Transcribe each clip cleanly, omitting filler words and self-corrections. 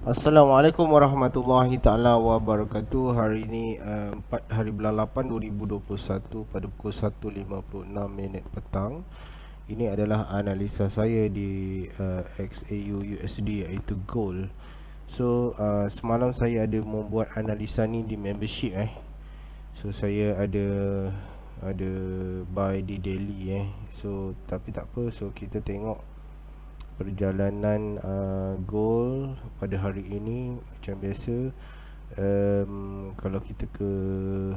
Assalamualaikum warahmatullahi taala wabarakatuh. Hari ini 4 hari bulan 8 2021 pada pukul 1.56 minit petang. Ini adalah analisa saya di XAU USD, iaitu gold. So semalam saya ada membuat analisa ni di membership. So saya ada buy di daily So tapi tak apa. So kita tengok perjalanan gold pada hari ini. Macam biasa, kalau kita ke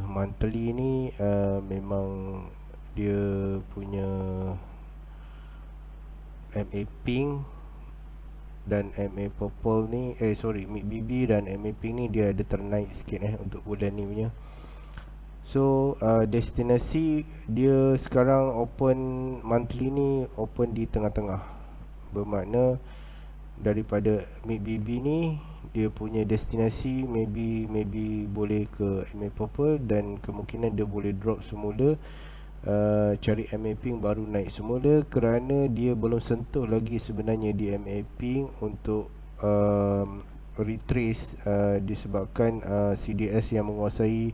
monthly ni, memang dia punya MA Pink dan MA Purple ni, MID BB dan MA Pink ni dia ada ternaik sikit untuk bulan ni punya. So destinasi dia sekarang open, monthly ni open di tengah-tengah. Bermakna daripada MID BB ni dia punya destinasi maybe boleh ke MA Purple, dan kemungkinan dia boleh drop semula, cari MA Pink baru naik semula, kerana dia belum sentuh lagi sebenarnya di MA Pink untuk retrace, disebabkan CDS yang menguasai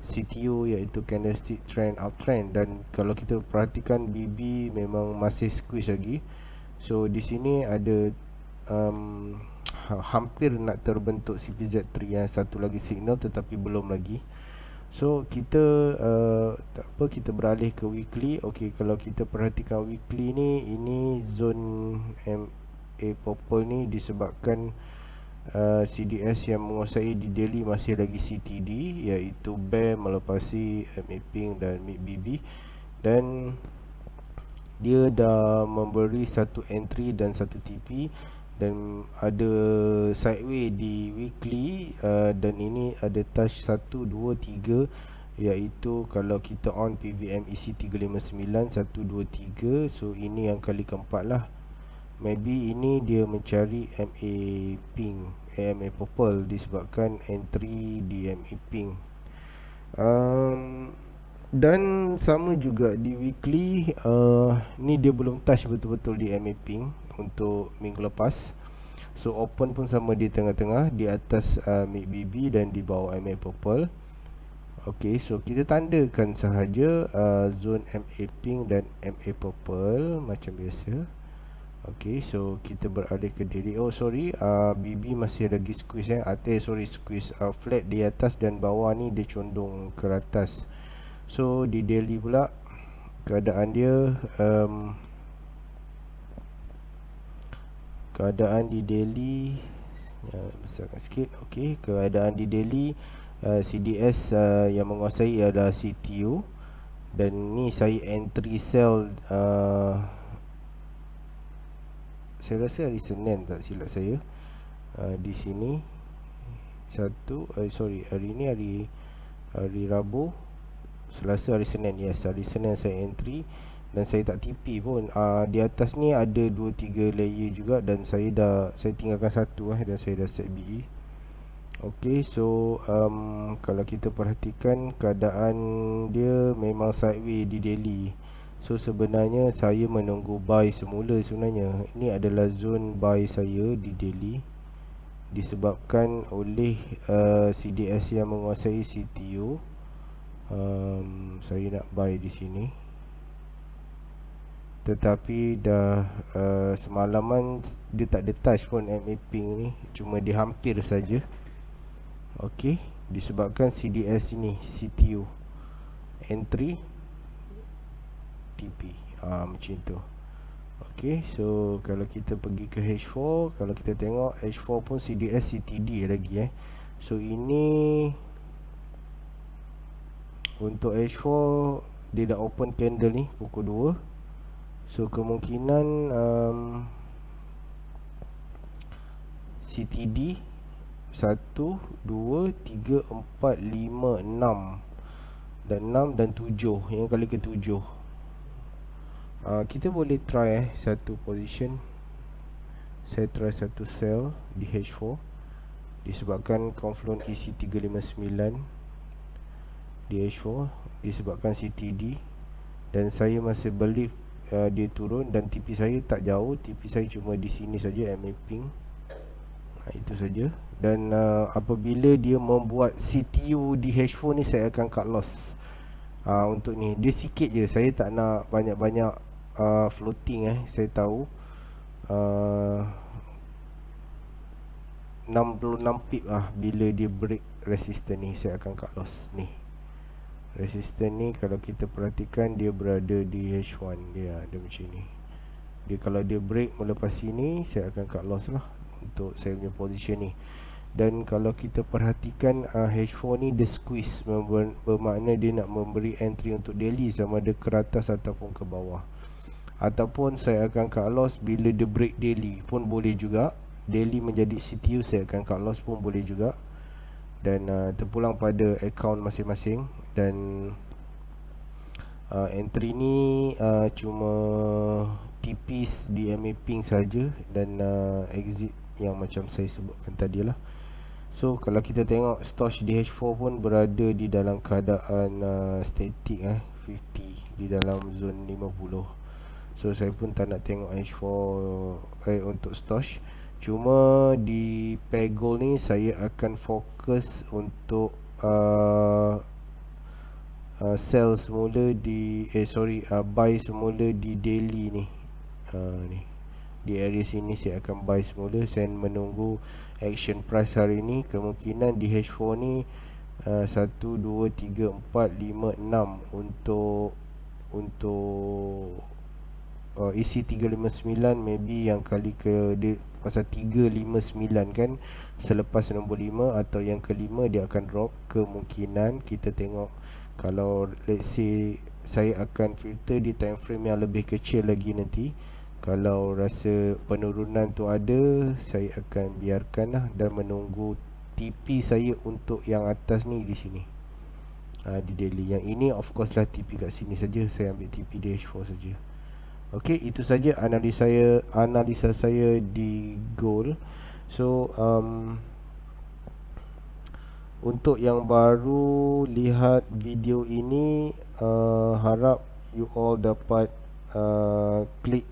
CTO, iaitu candlestick trend uptrend. Dan kalau kita perhatikan BB memang masih squeeze lagi. So di sini ada hampir nak terbentuk CPZ3 yang satu lagi signal, tetapi belum lagi. So kita tak apa, kita beralih ke weekly. Okey, kalau kita perhatikan weekly ni, ini zone MA Purple ni disebabkan CDS yang menguasai di daily masih lagi CTD, iaitu bear melepasi MA Pink dan MID BB, dan dia dah memberi satu entry dan satu TP, dan ada sideway di weekly, dan ini ada touch 1, 2, 3, iaitu kalau kita on PVM EC 359 1, 2, 3. So ini yang kali keempat lah. Maybe ini dia mencari MA Pink, MA Purple, disebabkan entry di MA Pink. Dan sama juga di weekly, ni dia belum touch betul-betul di MA Pink untuk minggu lepas. So open pun sama di tengah-tengah, di atas MID BB dan di bawah MA Purple. Okey, so kita tandakan sahaja zone MA Pink dan MA Purple macam biasa. Okey, so kita beralih ke daily. Oh sorry, BB masih lagi squeeze squeeze flat di atas, dan bawah ni dia condong ke atas. So di daily pula keadaan dia, keadaan di daily, besarkan sikit. Okey, keadaan di daily, CDS yang menguasai adalah CTO, dan ni saya entry sell, saya rasa hari Senin tak silap saya, di sini hari ni hari Rabu, Selasa, hari Senin. Yes, hari Senin saya entry, dan saya tak TP pun. Di atas ni ada 2-3 layer juga, dan saya tinggalkan satu dan saya dah set BE. Okey, so kalau kita perhatikan keadaan dia memang sideway di daily. So sebenarnya saya menunggu buy semula sebenarnya. Ini adalah zone buy saya di daily, disebabkan oleh CDS yang menguasai CTO. Saya nak buy di sini, tetapi dah semalaman dia tak ada touch pun MA Pink ni, cuma dia hampir saja. Okey, disebabkan CDS ini CTO entry TP, macam tu. Okey, so kalau kita pergi ke H4, kalau kita tengok H4 pun CDS CTD lagi So ini untuk H4 dia dah open candle ni pukul 2. So kemungkinan CTD 1, 2, 3, 4, 5, 6 dan 6 dan 7, yang kali ke 7. Kita boleh try satu position. Saya try satu sell di H4, disebabkan confluent EC 359 di H4, disebabkan CTD, dan saya masih believe dia turun, dan TP saya tak jauh. TP saya cuma di sini saja, MA Pink. Itu saja. Dan apabila dia membuat CTU di H4 ni, saya akan cut loss. Untuk ni dia sikit je, saya tak nak banyak-banyak floating saya tahu. 66 pip bila dia break resistance ni, saya akan cut loss ni. Resistance ni kalau kita perhatikan dia berada di H1 dia macam ni. Dia kalau dia break melepas sini, saya akan cut loss lah untuk saya punya position ni. Dan kalau kita perhatikan H4 ni dia squeeze, bermakna dia nak memberi entry untuk daily sama ada ke atas ataupun ke bawah. Ataupun saya akan cut loss bila dia break daily pun boleh juga. Daily menjadi CTU, saya akan cut loss pun boleh juga. Dan terpulang pada account masing-masing. Dan entry ni cuma tipis DMA ping saja. Dan exit yang macam saya sebutkan tadi lah. So kalau kita tengok Stosh di H4 pun berada di dalam keadaan static 50 di dalam zone 50. So saya pun tak nak tengok H4 untuk Stosh. Cuma di Pegol ni saya akan fokus untuk sell semula di buy semula di daily ni. Ni di area sini saya akan buy semula. Saya menunggu action price hari ni. Kemungkinan di H4 ni 1, 2, 3, 4, 5, 6 untuk isi 359 maybe yang kali ke dia pasal 359 kan selepas nombor 5 atau yang kelima dia akan drop. Kemungkinan kita tengok, kalau let's say saya akan filter di time frame yang lebih kecil lagi nanti. Kalau rasa penurunan tu ada, saya akan biarkan lah dan menunggu TP saya untuk yang atas ni di sini. Di daily. Yang ini of course lah TP kat sini saja. Saya ambil TP di H4 saja. Okey, itu saja analisa saya di gold. So untuk yang baru lihat video ini, harap you all dapat klik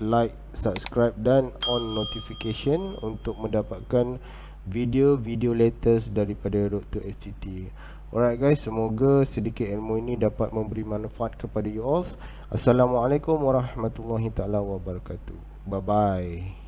like, subscribe dan on notification untuk mendapatkan video-video latest daripada Road to SGT. Alright guys, semoga sedikit ilmu ini dapat memberi manfaat kepada you all. Assalamualaikum warahmatullahi taala wabarakatuh. Bye bye.